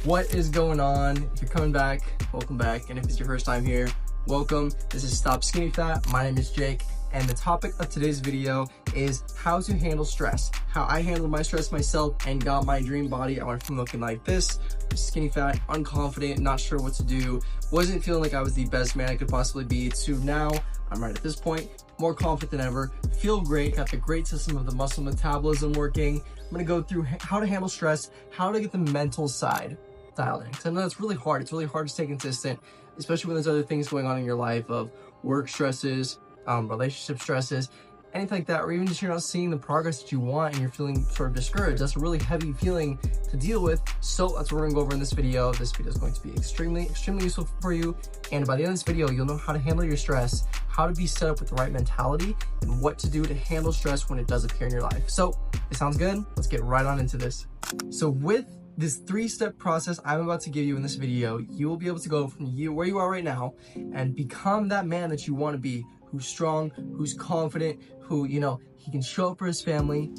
What is going on? If you're coming back, welcome back. And if it's your first time here, welcome. This is Stop Skinny Fat. My name is Jake. And the topic of today's video is how to handle stress. How I handled my stress myself and got my dream body. I went from looking like this, skinny fat, unconfident, not sure what to do, wasn't feeling like I was the best man I could possibly be, to now I'm right at this point, more confident than ever, feel great, got the great system of the muscle metabolism working. I'm gonna go through how to handle stress, how to get the mental side dialed in. Because I know that's really hard. It's really hard to stay consistent, especially when there's other things going on in your life of work stresses, relationship stresses, anything like that, or even just you're not seeing the progress that you want and you're feeling sort of discouraged. That's a really heavy feeling to deal with. So that's what we're gonna go over in this video. This video is going to be extremely useful for you. And by the end of this video, you'll know how to handle your stress, how to be set up with the right mentality, and what to do to handle stress when it does appear in your life. So it sounds good. Let's get right on into this. So with this 3-step process I'm about to give you in this video, you will be able to go from where you are right now and become that man that you want to be, who's strong, who's confident, who, you know, he can show up for his family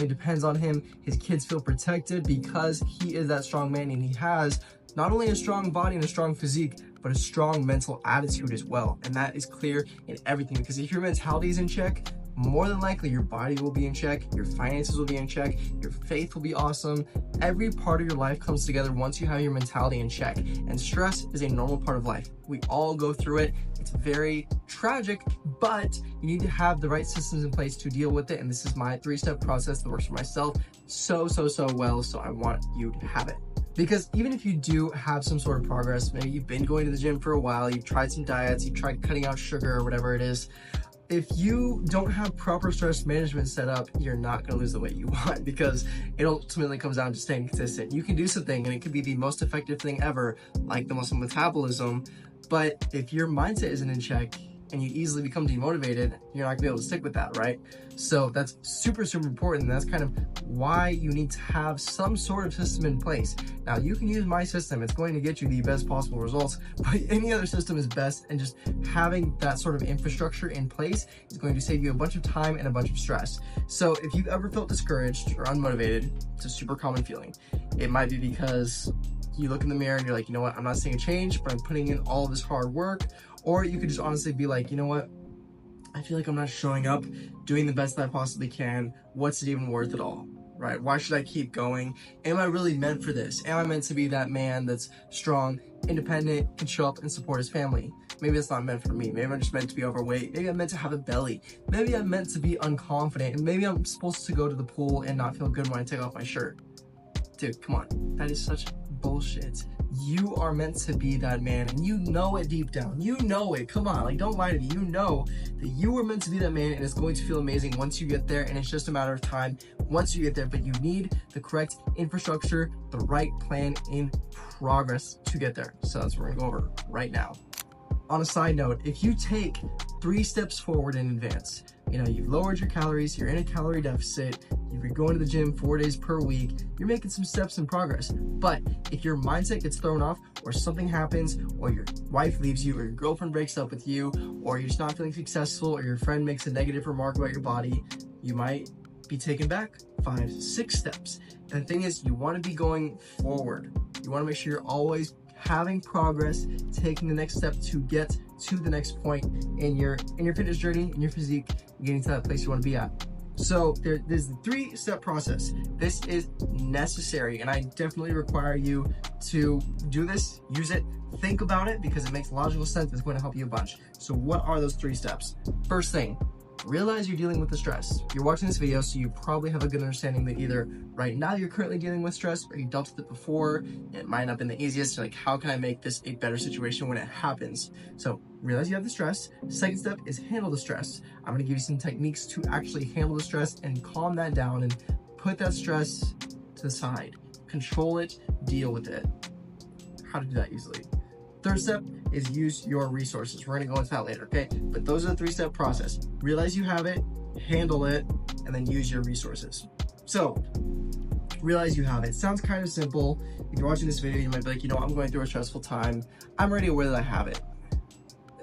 depends on him, his kids feel protected because he is that strong man, and he has not only a strong body and a strong physique, but a strong mental attitude as well. And that is clear in everything, because if your mentality is in check, more than likely your body will be in check, your finances will be in check, your faith will be awesome. Every part of your life comes together once you have your mentality in check. And stress is a normal part of life. We all go through it. It's very tragic, but you need to have the right systems in place to deal with it. And this is my 3-step process that works for myself so well. So I want you to have it. Because even if you do have some sort of progress, maybe you've been going to the gym for a while, you've tried some diets, you've tried cutting out sugar or whatever it is, if you don't have proper stress management set up, you're not going to lose the weight you want, because it ultimately comes down to staying consistent. You can do something and it could be the most effective thing ever, like the muscle metabolism, but if your mindset isn't in check and you easily become demotivated, you're not gonna be able to stick with that, right? So that's super important. That's kind of why you need to have some sort of system in place. Now, you can use my system. It's going to get you the best possible results, but any other system is best, and just having that sort of infrastructure in place is going to save you a bunch of time and a bunch of stress. So if you've ever felt discouraged or unmotivated, it's a super common feeling. It might be because you look in the mirror and you're like, you know what, I'm not seeing a change, but I'm putting in all this hard work. Or you could just honestly be like, you know what, I feel like I'm not showing up, doing the best that I possibly can. What's it even worth it all, right? Why should I keep going? Am I really meant for this? Am I meant to be that man that's strong, independent, can show up and support his family? Maybe it's not meant for me. Maybe I'm just meant to be overweight. Maybe I'm meant to have a belly. Maybe I'm meant to be unconfident. And maybe I'm supposed to go to the pool and not feel good when I take off my shirt. Dude, come on. That is such bullshit. You are meant to be that man, and you know it deep down. You know it. Come on, like, don't lie to me. You know that you were meant to be that man, and it's going to feel amazing once you get there, and it's just a matter of time once you get there. But you need the correct infrastructure, the right plan in progress to get there. So that's what we're gonna go over right now. On a side note, if you take 3 steps forward in advance, you know, you've lowered your calories, you're in a calorie deficit, you're going to the gym 4 days per week, you're making some steps in progress. But if your mindset gets thrown off, or something happens, or your wife leaves you, or your girlfriend breaks up with you, or you're just not feeling successful, or your friend makes a negative remark about your body, you might be taken back 5, 6 steps. And the thing is, you want to be going forward. You want to make sure you're always having progress, taking the next step to get to the next point in your fitness journey, in your physique, getting to that place you want to be at. So there's the 3-step process. This is necessary, and I definitely require you to do this, use it, think about it, because it makes logical sense. It's going to help you a bunch. So what are those 3 steps? First thing, realize you're dealing with the stress. You're watching this video, so you probably have a good understanding that either right now you're currently dealing with stress, or you dealt with it before. It might not have been the easiest. Like, how can I make this a better situation when it happens? So realize you have the stress. Second step is handle the stress. I'm going to give you some techniques to actually handle the stress and calm that down and put that stress to the side. Control it, deal with it. How to do that easily. Third step is use your resources. We're gonna go into that later, okay? But those are the 3-step process. Realize you have it, handle it, and then use your resources. So, realize you have it. Sounds kind of simple. If you're watching this video, you might be like, you know, I'm going through a stressful time. I'm already aware that I have it.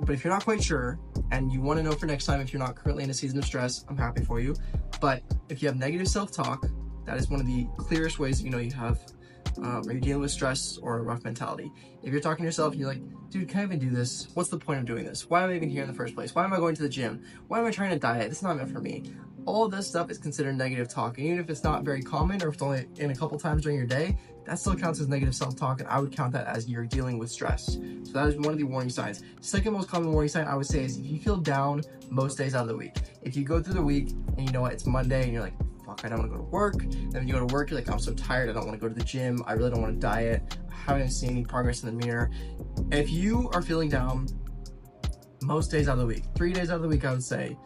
But if you're not quite sure, and you wanna know for next time if you're not currently in a season of stress, I'm happy for you. But if you have negative self-talk, that is one of the clearest ways that you know you have or you're dealing with stress or a rough mentality. If you're talking to yourself and you're like, dude, can I even do this? What's the point of doing this? Why am I even here in the first place? Why am I going to the gym? Why am I trying to diet? It's not meant for me. All of this stuff is considered negative talk. And even if it's not very common, or if it's only in a couple times during your day, that still counts as negative self-talk, and I would count that as you're dealing with stress. So that is one of the warning signs. Second most common warning sign I would say is if you feel down most days out of the week. If you go through the week and you know what, it's Monday and you're like, fuck, I don't want to go to work. And then you go to work, you're like, I'm so tired, I don't want to go to the gym, I really don't want to diet, I haven't seen any progress in the mirror. If you are feeling down most days out of the week, 3 days out of the week, I would say,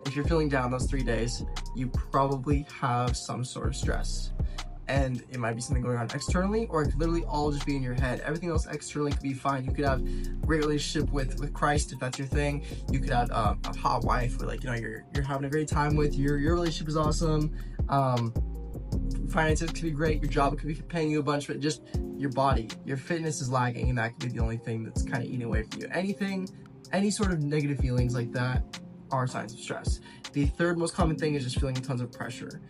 if you're feeling down those 3 days, you probably have some sort of stress. And it might be something going on externally, or it could literally all just be in your head. Everything else externally could be fine. You could have a great relationship with Christ, if that's your thing. You could have a hot wife where, like, you know, you're having a great time with, your relationship is awesome. Finances could be great, your job could be paying you a bunch, but just your body, your fitness is lagging, and that could be the only thing that's kind of eating away from you. Any sort of negative feelings like that are signs of stress. The third most common thing is just feeling tons of pressure.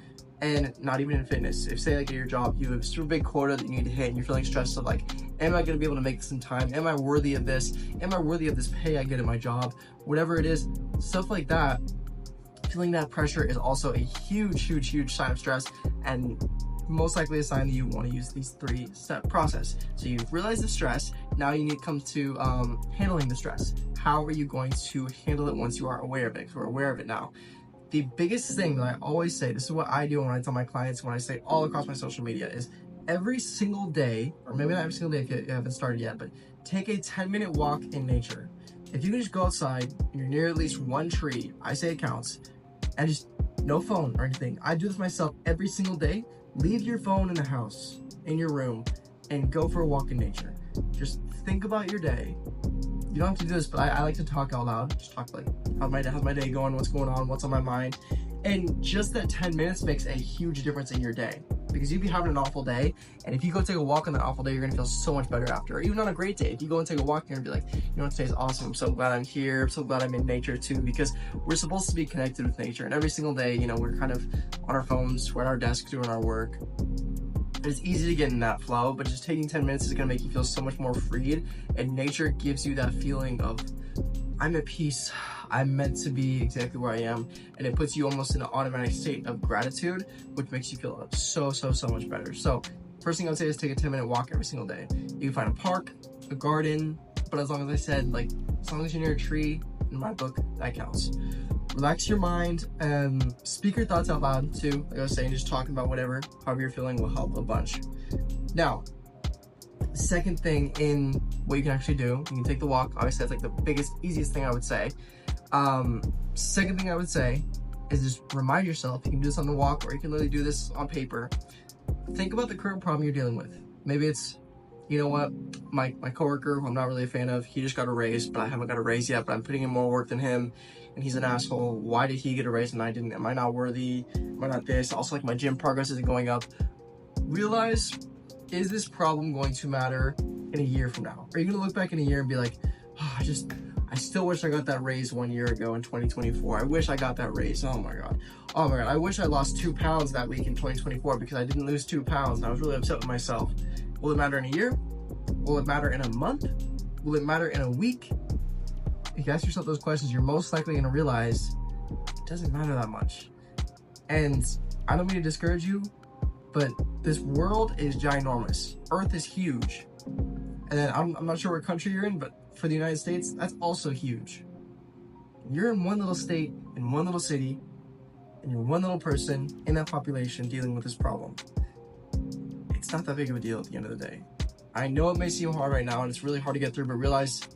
And not even in fitness. If, say, like at your job, you have a super big quota that you need to hit and you're feeling stressed of, like, am I gonna be able to make this in time? Am I worthy of this? Am I worthy of this pay I get at my job? Whatever it is, stuff like that, feeling that pressure is also a huge sign of stress, and most likely a sign that you want to use these 3-step process. So you've realized the stress, now you need to come to handling the stress. How are you going to handle it once you are aware of it? Because we're aware of it now. The biggest thing that I always say, this is what I do when I tell my clients, when I say all across my social media, is every single day, or maybe not every single day if you haven't started yet, but take a 10-minute walk in nature. If you can just go outside and you're near at least one tree, I say it counts, and just no phone or anything. I do this myself every single day. Leave your phone in the house, in your room, and go for a walk in nature. Just think about your day. You don't have to do this, but I like to talk out loud. Just talk like, how's my day going? What's going on? What's on my mind? And just that 10 minutes makes a huge difference in your day, because you'd be having an awful day, and if you go take a walk on that awful day, you're gonna feel so much better after. Or even on a great day, if you go and take a walk, you're gonna be like, you know what, today's awesome. I'm so glad I'm here. I'm so glad I'm in nature too, because we're supposed to be connected with nature. And every single day, you know, we're kind of on our phones, we're at our desks doing our work. It's easy to get in that flow, but just taking 10 minutes is gonna make you feel so much more freed, and nature gives you that feeling of, I'm at peace, I'm meant to be exactly where I am, and it puts you almost in an automatic state of gratitude, which makes you feel so much better. So first thing I would say is take a 10-minute walk every single day. You can find a park, a garden, but as long as I said, like, as long as you're near a tree, in my book, that counts. Relax your mind and speak your thoughts out loud too. Like I was saying, just talking about whatever, however you're feeling, will help a bunch. Now, the second thing in what you can actually do, you can take the walk. Obviously, that's like the biggest, easiest thing I would say. Second thing I would say is just remind yourself, you can do this on the walk, or you can literally do this on paper. Think about the current problem you're dealing with. Maybe it's, you know what, my coworker, who I'm not really a fan of, he just got a raise, but I haven't got a raise yet, but I'm putting in more work than him, and he's an asshole. Why did he get a raise and I didn't? Am I not worthy? Am I not this? Also, like, my gym progress isn't going up. Realize, is this problem going to matter in a year from now? Are you gonna look back in a year and be like, oh, I still wish I got that raise 1 year ago in 2024. I wish I got that raise. Oh my God. I wish I lost 2 pounds that week in 2024 because I didn't lose 2 pounds. And I was really upset with myself. Will it matter in a year? Will it matter in a month? Will it matter in a week? If you ask yourself those questions, you're most likely gonna realize it doesn't matter that much. And I don't mean to discourage you, but this world is ginormous. Earth is huge. And then I'm not sure what country you're in, but for the United States, that's also huge. You're in one little state, in one little city, and you're one little person in that population dealing with this problem. It's not that big of a deal at the end of the day. I know it may seem hard right now, and it's really hard to get through, but realize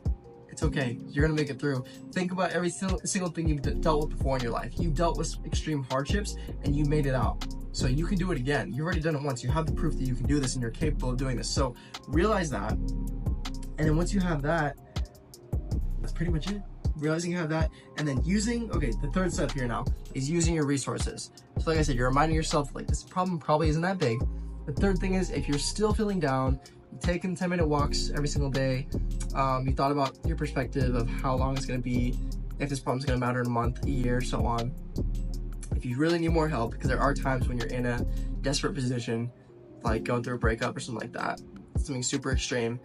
it's okay. You're gonna make it through. Think about every single thing you've dealt with before in your life. You've dealt with extreme hardships, and you made it out. So you can do it again. You've already done it once. You have the proof that you can do this, and you're capable of doing this. So realize that. And then once you have that, that's pretty much it. Realizing you have that, and then using, okay, the third step here now is using your resources. So like I said, you're reminding yourself, like, this problem probably isn't that big. The third thing is, if you're still feeling down, you're taking 10-minute walks every single day, you thought about your perspective of how long it's gonna be, if this problem's gonna matter in a month, a year, so on. If you really need more help, because there are times when you're in a desperate position, like going through a breakup or something like that, something super extreme,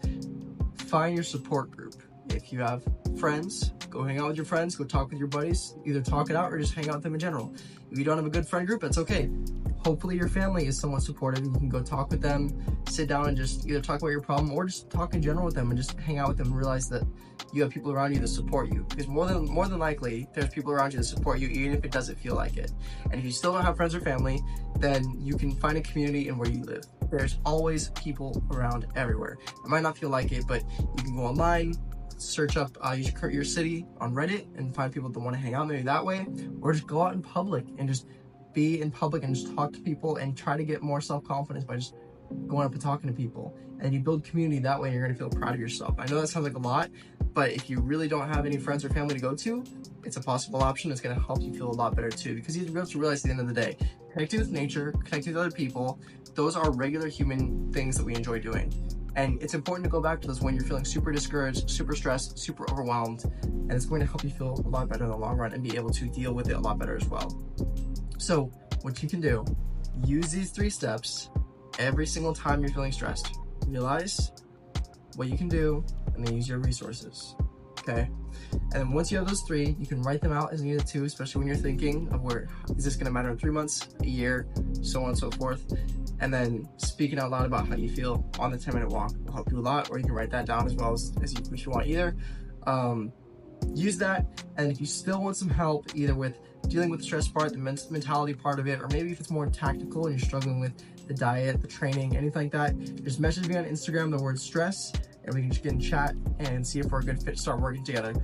find your support group. If you have friends, go hang out with your friends, go talk with your buddies, either talk it out or just hang out with them in general. If you don't have a good friend group, that's okay. Hopefully your family is somewhat supportive. You can go talk with them, sit down and just either talk about your problem or just talk in general with them and just hang out with them and realize that you have people around you that support you. Because more than likely, there's people around you that support you even if it doesn't feel like it. And if you still don't have friends or family, then you can find a community in where you live. There's always people around everywhere. It might not feel like it, but you can go online, search up your city on Reddit and find people that want to hang out maybe that way, or just go out in public and just be in public and just talk to people and try to get more self-confidence by just going up and talking to people. And you build community that way, and you're going to feel proud of yourself. I know that sounds like a lot, but if you really don't have any friends or family to go to, it's a possible option. It's going to help you feel a lot better too, because you have to realize at the end of the day, connecting with nature, connecting with other people, those are regular human things that we enjoy doing. And it's important to go back to those when you're feeling super discouraged, super stressed, super overwhelmed, and it's going to help you feel a lot better in the long run and be able to deal with it a lot better as well. So what you can do, use these 3 steps every single time you're feeling stressed. Realize what you can do and then use your resources, okay? And then once you have those 3, you can write them out as needed too, especially when you're thinking of where is this gonna matter in 3 months, a year, so on and so forth. And then speaking out loud about how you feel on the 10-minute walk will help you a lot, or you can write that down as well as if you want either. Use that, and if you still want some help either with dealing with the stress part, the mentality part of it, or maybe if it's more tactical and you're struggling with the diet, the training, anything like that, just message me on Instagram the word stress, and we can just get in chat and see if we're a good fit to start working together.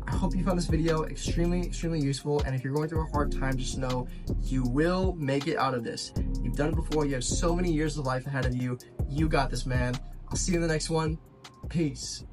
I hope you found this video extremely useful, and if you're going through a hard time, just know you will make it out of this. You've done it before. You have so many years of life ahead of you. You got this, man. I'll see you in the next one. Peace.